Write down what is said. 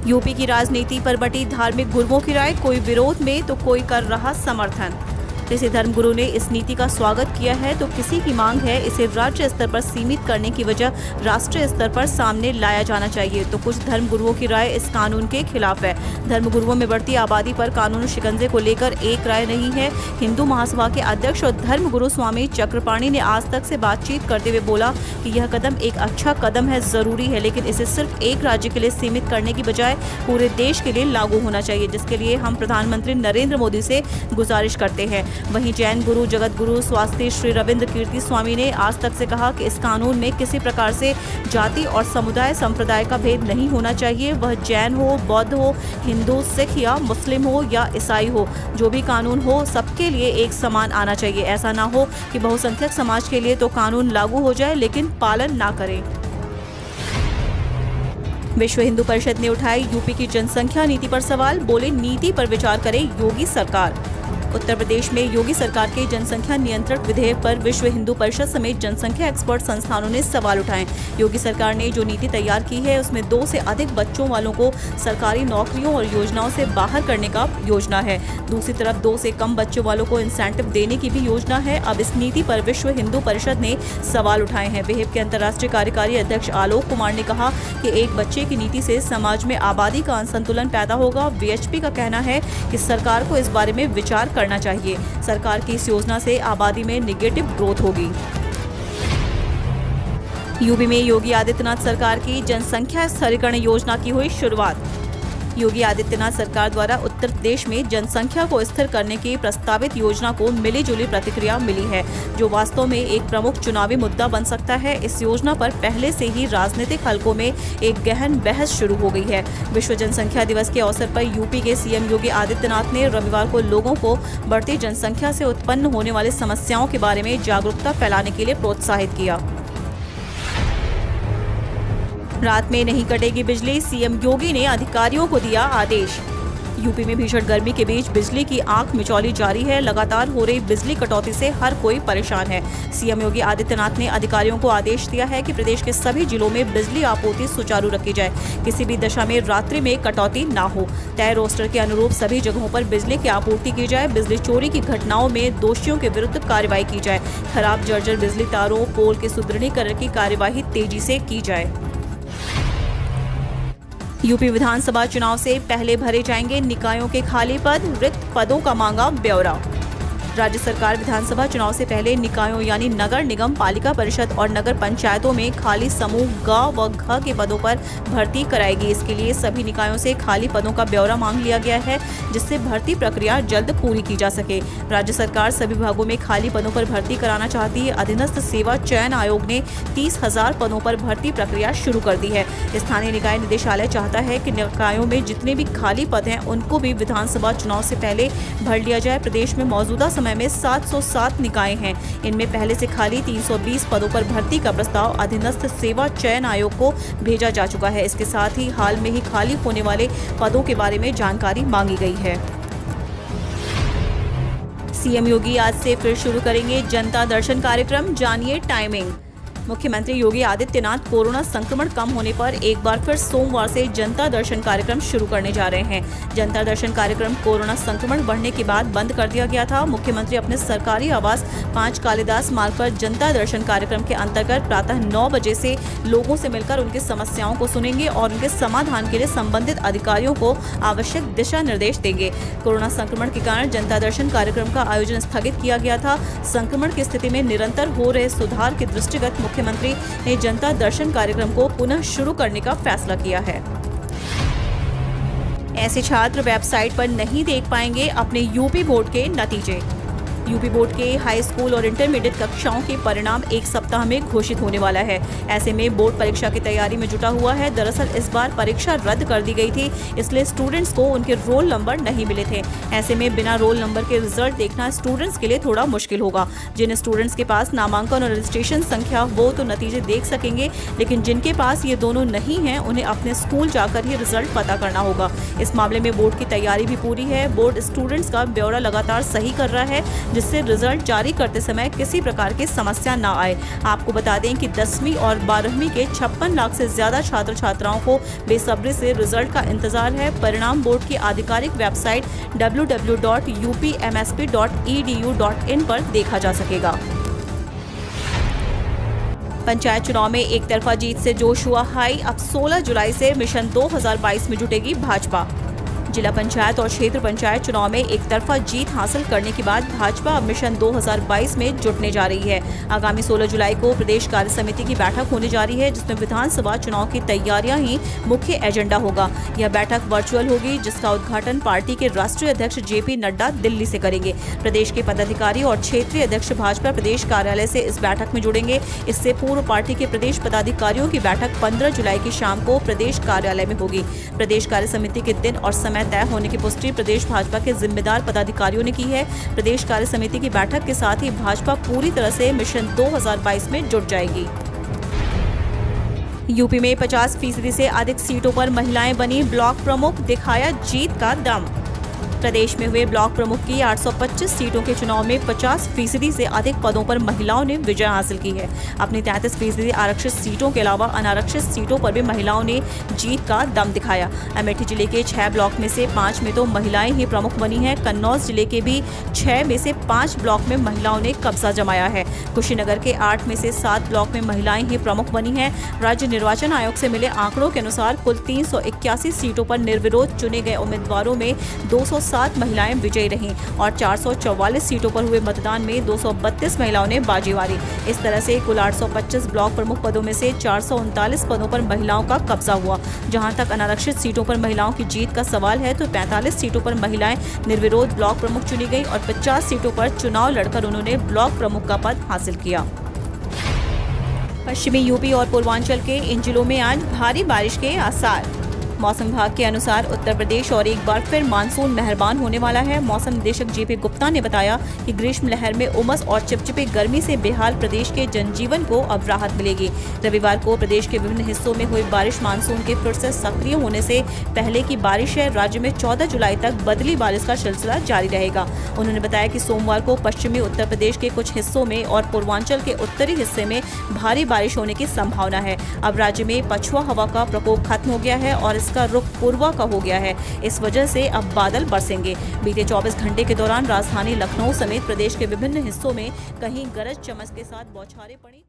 UP की राजनीति पर बटी धार्मिक गुरुओं की राय, कोई विरोध में तो कोई कर रहा समर्थन। किसी धर्मगुरु ने इस नीति का स्वागत किया है तो किसी की मांग है इसे राज्य स्तर पर सीमित करने की वजह राष्ट्रीय स्तर पर सामने लाया जाना चाहिए। तो कुछ धर्मगुरुओं की राय इस कानून के खिलाफ है। धर्मगुरुओं में बढ़ती आबादी पर कानून शिकंजे को लेकर एक राय नहीं है। हिंदू महासभा के अध्यक्ष और धर्मगुरु स्वामी चक्रपाणी ने आज तक से बातचीत करते हुए बोला कि यह कदम एक अच्छा कदम है, जरूरी है, लेकिन इसे सिर्फ एक राज्य के लिए सीमित करने की बजाय पूरे देश के लिए लागू होना चाहिए, जिसके लिए हम प्रधानमंत्री नरेंद्र मोदी से गुजारिश करते हैं। वहीं जैन गुरु जगत गुरु स्वास्थ्य श्री रविंद्र कीर्ति स्वामी ने आज तक से कहा कि इस कानून में किसी प्रकार से जाति और समुदाय संप्रदाय का भेद नहीं होना चाहिए। वह जैन हो, बौद्ध हो, हिंदू, सिख या मुस्लिम हो या ईसाई हो, जो भी कानून हो सबके लिए एक समान आना चाहिए। ऐसा ना हो कि बहुसंख्यक समाज के लिए तो कानून लागू हो जाए लेकिन पालन ना करें। विश्व हिंदू परिषद ने उठाई यूपी की जनसंख्या नीति पर सवाल, बोले नीति पर विचार करे योगी सरकार। उत्तर प्रदेश में योगी सरकार के जनसंख्या नियंत्रण विधेयक पर विश्व हिंदू परिषद समेत जनसंख्या एक्सपर्ट संस्थानों ने सवाल उठाए। योगी सरकार ने जो नीति तैयार की है उसमें 2 से अधिक बच्चों वालों को सरकारी नौकरियों और योजनाओं से बाहर करने का योजना है। दूसरी तरफ 2 से कम बच्चों वालों को इंसेंटिव देने की भी योजना है। अब इस नीति पर विश्व हिंदू परिषद ने सवाल उठाए हैं। विहिप के अंतर्राष्ट्रीय कार्यकारी अध्यक्ष आलोक कुमार ने कहा कि एक बच्चे की नीति से समाज में आबादी का असंतुलन पैदा होगा। वीएचपी का कहना है कि सरकार को इस बारे में विचार करना चाहिए। सरकार की इस योजना से आबादी में नेगेटिव ग्रोथ होगी। यूपी में योगी आदित्यनाथ सरकार की जनसंख्या स्थिरीकरण योजना की हुई शुरुआत। योगी आदित्यनाथ सरकार द्वारा उत्तर प्रदेश में जनसंख्या को स्थिर करने की प्रस्तावित योजना को मिली-जुली प्रतिक्रिया मिली है, जो वास्तव में एक प्रमुख चुनावी मुद्दा बन सकता है। इस योजना पर पहले से ही राजनीतिक हलकों में एक गहन बहस शुरू हो गई है। विश्व जनसंख्या दिवस के अवसर पर यूपी के सीएम योगी आदित्यनाथ ने रविवार को लोगों को बढ़ती जनसंख्या से उत्पन्न होने वाली समस्याओं के बारे में जागरूकता फैलाने के लिए प्रोत्साहित किया। रात में नहीं कटेगी बिजली, सीएम योगी ने अधिकारियों को दिया आदेश। यूपी में भीषण गर्मी के बीच बिजली की आंख मिचौली जारी है। लगातार हो रही बिजली कटौती से हर कोई परेशान है। सीएम योगी आदित्यनाथ ने अधिकारियों को आदेश दिया है कि प्रदेश के सभी जिलों में बिजली आपूर्ति सुचारू रखी जाए, किसी भी दशा में रात्रि में कटौती ना हो। तय रोस्टर के अनुरूप सभी जगहों पर बिजली की आपूर्ति की जाए। बिजली चोरी की घटनाओं में दोषियों के विरुद्ध कार्रवाई की जाए। खराब जर्जर बिजली तारों, पोल के सुदृढ़ीकरण की कार्यवाही तेजी से की जाए। यूपी विधानसभा चुनाव से पहले भरे जाएंगे निकायों के खाली पद, रिक्त पदों का मांगा ब्यौरा। राज्य सरकार विधानसभा चुनाव से पहले निकायों यानी नगर निगम, पालिका परिषद और नगर पंचायतों में खाली समूह ग व घ के पदों पर भर्ती कराएगी। इसके लिए सभी निकायों से खाली पदों का ब्यौरा मांग लिया गया है, जिससे भर्ती प्रक्रिया जल्द पूरी की जा सके। राज्य सरकार सभी विभागों में खाली पदों पर भर्ती कराना चाहती है। अधीनस्थ सेवा चयन आयोग ने 30,000 पदों पर भर्ती प्रक्रिया शुरू कर दी है। स्थानीय निकाय निदेशालय चाहता है कि निकायों में जितने भी खाली पद हैं उनको भी विधानसभा चुनाव से पहले भर लिया जाए। प्रदेश में मौजूदा समय में 707 निकाय हैं। इनमें पहले से खाली 320 पदों पर भर्ती का प्रस्ताव अधीनस्थ सेवा चयन आयोग को भेजा जा चुका है। इसके साथ ही हाल में ही खाली होने वाले पदों के बारे में जानकारी मांगी गई है। सीएम योगी आज से फिर शुरू करेंगे जनता दर्शन कार्यक्रम, जानिए टाइमिंग। मुख्यमंत्री योगी आदित्यनाथ कोरोना संक्रमण कम होने पर एक बार फिर सोमवार से जनता दर्शन कार्यक्रम शुरू करने जा रहे हैं। जनता दर्शन कार्यक्रम कोरोना संक्रमण बढ़ने के बाद बंद कर दिया गया था। मुख्यमंत्री अपने सरकारी आवास 5 कालिदास मार्ग पर जनता दर्शन कार्यक्रम के अंतर्गत प्रातः 9 बजे से लोगों से मिलकर उनकी समस्याओं को सुनेंगे और उनके समाधान के लिए संबंधित अधिकारियों को आवश्यक दिशा निर्देश देंगे। कोरोना संक्रमण के कारण जनता दर्शन कार्यक्रम का आयोजन स्थगित किया गया था। संक्रमण की स्थिति में निरंतर हो रहे सुधार के दृष्टिगत मुख्यमंत्री ने जनता दर्शन कार्यक्रम को पुनः शुरू करने का फैसला किया है। ऐसे छात्र वेबसाइट पर नहीं देख पाएंगे अपने यूपी बोर्ड के नतीजे। यूपी बोर्ड के हाई स्कूल और इंटरमीडिएट कक्षाओं के परिणाम एक सप्ताह में घोषित होने वाला है। ऐसे में बोर्ड परीक्षा की तैयारी में जुटा हुआ है। दरअसल इस बार परीक्षा रद्द कर दी गई थी, इसलिए स्टूडेंट्स को उनके रोल नंबर नहीं मिले थे। ऐसे में बिना रोल नंबर के रिजल्ट देखना स्टूडेंट्स के लिए थोड़ा मुश्किल होगा। जिन स्टूडेंट्स के पास नामांकन और रजिस्ट्रेशन संख्या वो तो नतीजे देख सकेंगे, लेकिन जिनके पास ये दोनों नहीं हैं उन्हें अपने स्कूल जाकर ही रिजल्ट पता करना होगा। इस मामले में बोर्ड की तैयारी भी पूरी है। बोर्ड स्टूडेंट्स का ब्यौरा लगातार सही कर रहा है। जिससे रिजल्ट जारी करते समय किसी प्रकार की समस्या न आए। आपको बता दें कि 10वीं और 12वीं के 56 लाख से ज्यादा छात्र छात्राओं को बेसब्री से रिजल्ट का इंतजार है। परिणाम बोर्ड की आधिकारिक वेबसाइट www.upmsp.edu.in पर देखा जा सकेगा। पंचायत चुनाव में एक तरफा जीत से जोश हुआ हाई। अब 16 जुलाई से मिशन 2022 में जुटेगी भाजपा। जिला पंचायत और क्षेत्र पंचायत चुनाव में एक तरफा जीत हासिल करने के बाद भाजपा अब मिशन 2022 में जुटने जा रही है। आगामी 16 जुलाई को प्रदेश कार्य समिति की बैठक होने जा रही है, जिसमें विधानसभा चुनाव की तैयारियां ही मुख्य एजेंडा होगा। यह बैठक वर्चुअल होगी, जिसका उद्घाटन पार्टी के राष्ट्रीय अध्यक्ष जेपी नड्डा दिल्ली से करेंगे। प्रदेश के पदाधिकारी और क्षेत्रीय अध्यक्ष भाजपा प्रदेश कार्यालय से इस बैठक में जुड़ेंगे। इससे पूर्व पार्टी के प्रदेश पदाधिकारियों की बैठक 15 जुलाई की शाम को प्रदेश कार्यालय में होगी। प्रदेश कार्य समिति के दिन और समय तय होने की पुष्टि प्रदेश भाजपा के जिम्मेदार पदाधिकारियों ने की है। प्रदेश कार्य समिति की बैठक के साथ ही भाजपा पूरी तरह से मिशन 2022 में जुट जाएगी। यूपी में 50% से अधिक सीटों पर महिलाएं बनी ब्लॉक प्रमुख, दिखाया जीत का दम। प्रदेश में हुए ब्लॉक प्रमुख की 825 सीटों के चुनाव में 50% से अधिक पदों पर महिलाओं ने विजय हासिल की है। अपनी 33% आरक्षित सीटों के अलावा अनारक्षित सीटों पर भी महिलाओं ने जीत का दम दिखाया। अमेठी जिले के 6 ब्लॉक में से 5 में तो महिलाएं ही प्रमुख बनी हैं। कन्नौज जिले के भी 6 में से 5 ब्लॉक में महिलाओं ने कब्जा जमाया है। कुशीनगर के 8 में से 7 ब्लॉक में महिलाएं ही प्रमुख बनी हैं। राज्य निर्वाचन आयोग से मिले आंकड़ों के अनुसार कुल 381 सीटों पर निर्विरोध चुने गए उम्मीदवारों में 207 महिलाएं विजयी रहीं और 444 सीटों पर हुए मतदान में 232 महिलाओं ने बाजी मारी। इस तरह से कुल 825 ब्लॉक प्रमुख पदों में से 439 पदों पर महिलाओं का कब्जा हुआ। जहां तक अनारक्षित सीटों पर महिलाओं की जीत का सवाल है तो 45 सीटों पर महिलाएं निर्विरोध ब्लॉक प्रमुख चुनी गई और 50 सीटों पर चुनाव लड़कर उन्होंने ब्लॉक प्रमुख का पद हासिल किया। पश्चिमी यूपी और पूर्वांचल के इन जिलों में आज भारी बारिश के आसार। मौसम विभाग के अनुसार उत्तर प्रदेश और एक बार फिर मानसून मेहरबान होने वाला है। मौसम निदेशक जेपी गुप्ता ने बताया कि ग्रीष्म लहर में उमस और चिपचिपी गर्मी से बेहाल प्रदेश के जनजीवन को अब राहत मिलेगी। रविवार को प्रदेश के विभिन्न हिस्सों में हुई बारिश मानसून के फिर से सक्रिय होने से पहले की बारिश है। राज्य में 14 जुलाई तक बदली बारिश का सिलसिला जारी रहेगा। उन्होंने बताया कि सोमवार को पश्चिमी उत्तर प्रदेश के कुछ हिस्सों में और पूर्वांचल के उत्तरी हिस्से में भारी बारिश होने की संभावना है। अब राज्य में पछुआ हवा का प्रकोप खत्म हो गया है और इसका रुख पूर्वा का हो गया है। इस वजह से अब बादल बरसेंगे। बीते 24 घंटे के दौरान राजधानी लखनऊ समेत प्रदेश के विभिन्न हिस्सों में कहीं गरज चमक के साथ बौछारें पड़ी।